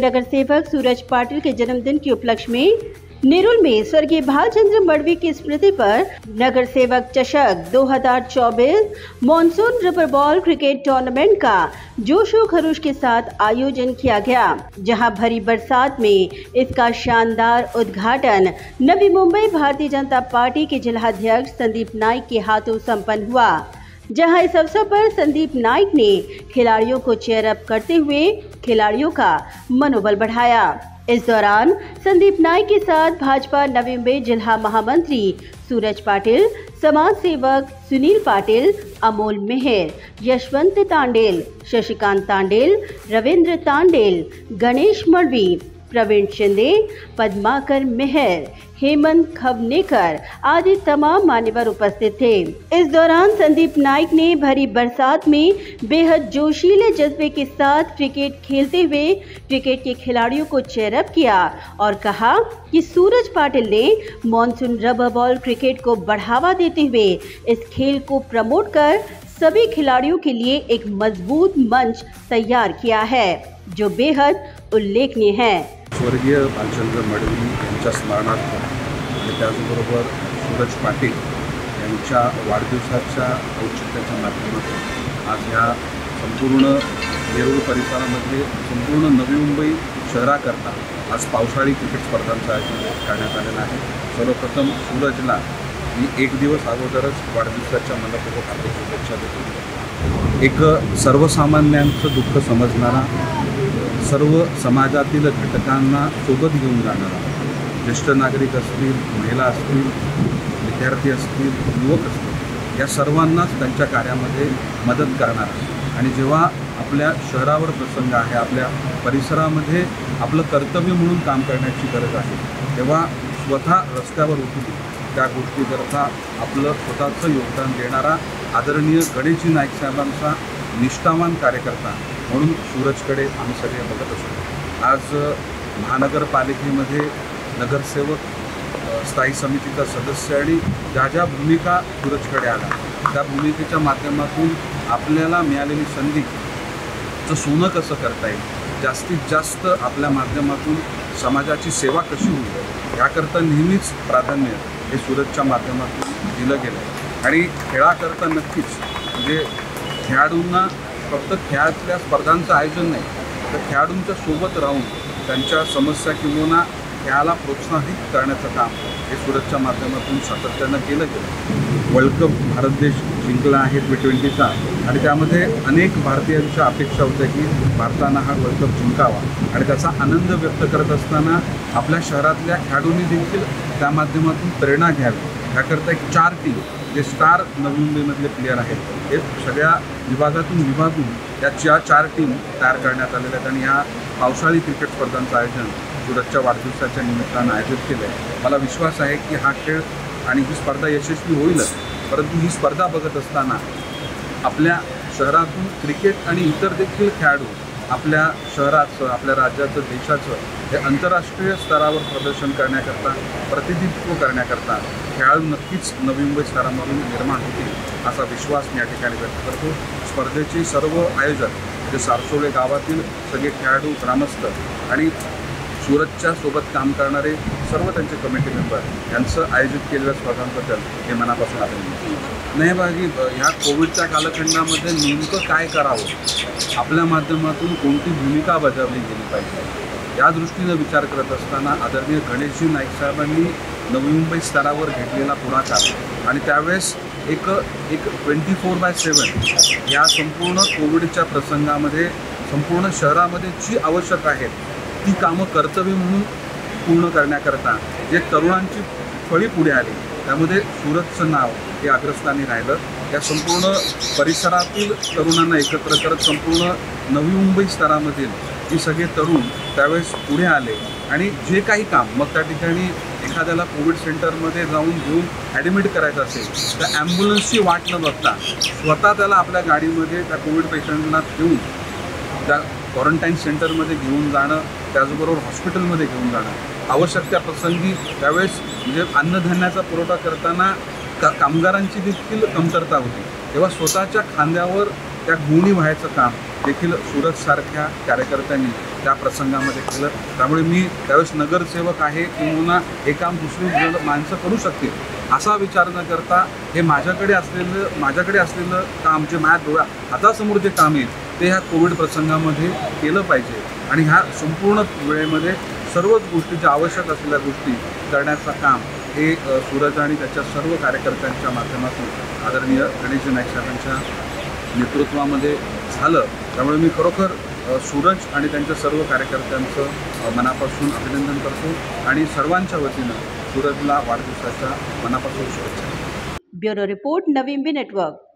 नगर सेवक सूरज पाटिल के जन्मदिन के उपलक्ष्य में नेरुल में स्वर्गीय भालचंद्र मडवी की स्मृति पर नगर सेवक चषक 2024 monsoon rubber ball cricket tournament का जोशो खरोश के साथ आयोजन किया गया, जहां भरी बरसात में इसका शानदार उद्घाटन नवी मुंबई भारतीय जनता पार्टी के जिलाध्यक्ष संदीप नाइक के हाथों संपन्न हुआ। जहां इस अवसर पर संदीप नाइक ने खिलाड़ियों को चेयर अप करते हुए खिलाड़ियों का मनोबल बढ़ाया। इस दौरान संदीप नाइक के साथ भाजपा नवी मुंबई जिला महामंत्री सूरज पाटिल, समाज सेवक सुनील पाटिल, अमोल मेहर, यशवंत तांडेल, शशिकांत तांडेल, रविंद्र तांडेल, गणेश मडवी, प्रवीण शिंदे, पद्माकर मेहर, हेमंत खवनेकर आदि तमाम मान्यवर उपस्थित थे। इस दौरान संदीप नाइक ने भरी बरसात में बेहद जोशीले जज्बे के साथ क्रिकेट खेलते हुए क्रिकेट के खिलाड़ियों को चेयर अप किया और कहा कि सूरज पाटिल ने मॉनसून रबर बॉल क्रिकेट को बढ़ावा देते हुए इस खेल को प्रमोट कर सभी खिलाड़ियों के लिए एक मजबूत मंच तैयार किया है, जो बेहद उल्लेखनीय है। स्वर्गीय भालचंद्र मडवी यांच्या स्मरणार्थ आणि त्याचबरोबर सूरज पाटील यांच्या वाढदिवसाच्या औचित्याच्या माध्यमातून आज ह्या संपूर्ण नेरुळ परिसरामध्ये संपूर्ण नवी मुंबई शहराकरता आज पावसाळी क्रिकेट स्पर्धांचं आयोजन करण्यात आलेलं आहे। सर्वप्रथम सूरजला मी एक दिवस अगोदरच वाढदिवसाच्या मनपूर्वक हार्दिक शुभेच्छा देतो। एक सर्वसामान्यांचं दुःख समजणारा, सर्व समाजातील घटकांना सोबत घेऊन जाणारा, ज्येष्ठ नागरिक असतील, महिला असतील, विद्यार्थी असतील, युवक असतील, या सर्वांनाच त्यांच्या कार्यामध्ये मदत करणारा आणि जेव्हा आपल्या शहरावर प्रसंग आहे, आपल्या परिसरामध्ये आपलं कर्तव्य म्हणून काम करण्याची गरज आहे, तेव्हा स्वतः रस्त्यावर उतरून त्या गोष्टीकरता आपलं स्वतःचं योगदान देणारा आदरणीय गणेशजी नाईक साहेबांचा निष्ठावान कार्यकर्ता म्हणून सूरजकडे आम्ही सगळे बघत असतो। आज महानगरपालिकेमध्ये नगरसेवक, स्थायी समितीचा सदस्य आणि ज्या भूमिका सूरजकडे आला, त्या भूमिकेच्या माध्यमातून आपल्याला मिळालेली संधीचं सोनं कसं करता येईल, जास्तीत जास्त आपल्या माध्यमातून समाजाची सेवा कशी होईल, याकरता नेहमीच प्राधान्य हे सूरजच्या माध्यमातून दिलं गेलं आणि खेळाकरता नक्कीच म्हणजे खेळाडूंना फक्त खेळातल्या स्पर्धांचं आयोजन नाही, तर खेळाडूंच्या सोबत राहून त्यांच्या समस्या किंवा खेळाला प्रोत्साहित करण्याचं काम हे सूरजच्या माध्यमातून सातत्यानं केलं गेलं। वर्ल्ड कप भारत देश जिंकला आहे T20चा आणि त्यामध्ये अनेक भारतीयांच्या अपेक्षा होत्या की भारतानं हा वर्ल्ड कप जिंकावा आणि त्याचा आनंद व्यक्त करत असताना आपल्या शहरातल्या खेळाडूंनी देखील त्या माध्यमातून प्रेरणा घ्यावी, याकरता एक 4 टीम जे स्टार नवी मुंबईमधले प्लेयर आहेत हे सगळ्या विभागातून विभागून या 4 टीम तयार करण्यात आलेल्या आहेत आणि ह्या पावसाळी क्रिकेट स्पर्धांचं आयोजन सूरजच्या वाढदिवसाच्या निमित्तानं आयोजित केलं आहे। मला विश्वास आहे की हा खेळ आणि ही स्पर्धा यशस्वी होईलच, परंतु ही स्पर्धा बघत असताना आपल्या शहरातून क्रिकेट आणि इतर देखील खेळाडू आपल्या शहराचं, आपल्या राज्याचं, देशाचं हे आंतरराष्ट्रीय स्तरावर प्रदर्शन करण्याकरता, प्रतिनिधित्व करण्याकरता खेळाडू नक्कीच नवी मुंबई शहरामधून निर्माण होतील असा विश्वास मी या ठिकाणी व्यक्त करतो। स्पर्धेचे सर्व आयोजक जे सारसोळे गावातील सगळे खेळाडू, ग्रामस्थ आणि सूरजच्या सोबत काम करणारे सर्व त्यांचे कमिटी मेंबर यांचं आयोजित केलेल्या स्पर्धांबद्दल हे मनापासून अभिनंदन। नाही बाकी ह्या कोविडच्या कालखंडामध्ये नेमकं काय करावं, आपल्या माध्यमातून कोणती भूमिका बजावली गेली पाहिजे, या दृष्टीनं विचार करत असताना आदरणीय गणेशजी नाईक साहेबांनी नवी मुंबई स्तरावर घेतलेला पुढाकार आणि त्यावेळेस एक 24/7 या संपूर्ण कोविडच्या प्रसंगामध्ये संपूर्ण शहरामध्ये जी आवश्यक आहेत ती कामं कर्तव्य म्हणून पूर्ण करण्याकरता जे तरुणांची फळी पुढे आली, त्यामध्ये सूरजचं नाव हे अग्रस्थानी राहिलं। या संपूर्ण परिसरातील तरुणांना एकत्र करत संपूर्ण नवी मुंबई स्तरामधील ही सगळे तरुण त्यावेळेस पुढे आले आणि जे काही काम, मग त्या ठिकाणी एखाद्याला कोविड सेंटरमध्ये जाऊन घेऊन ॲडमिट करायचं असेल तर ॲम्ब्युलन्सची वाट न बघता स्वतः त्याला आपल्या गाडीमध्ये त्या कोविड पेशंटला घेऊन त्या क्वारंटाईन सेंटरमध्ये घेऊन जाणं, त्याचबरोबर हॉस्पिटलमध्ये घेऊन जाणं, आवश्यक त्या प्रसंगी त्यावेळेस म्हणजे अन्नधान्याचा पुरवठा करताना कामगारांची देखील कमतरता होती, तेव्हा स्वतःच्या खांद्यावर त्या गुणी व्हायचं काम देखील सूरजसारख्या कार्यकर्त्यांनी त्या प्रसंगामध्ये केलं. त्यामुळे मी त्यावेळेस नगरसेवक आहे किंवा हे काम दुसरी माणसं करू शकतील असा विचार न करता हे माझ्याकडे असलेलं काम जे माझ्या हातासमोर जे काम येईल ते ह्या कोविड प्रसंगामध्ये केलं पाहिजे आणि ह्या संपूर्ण वेळेमध्ये सर्वच गोष्टी ज्या आवश्यक असलेल्या गोष्टी करण्याचं काम हे सूरज आणि त्याच्या सर्व कार्यकर्त्यांच्या माध्यमातून आदरणीय गणेशजी नाईक साहेबांच्या नेतृत्वामध्ये झालं. त्यामुळे मी खरोखर सूरज आणि त्यांच्या सर्व कार्यकर्त्यांचं मनापासून अभिनंदन करतो आणि सर्वांच्या वतीनं सूरजला वाढदिवसाच्या मनापासून शुभेच्छा. ब्युरो रिपोर्ट, नवी इंबी नेटवर्क.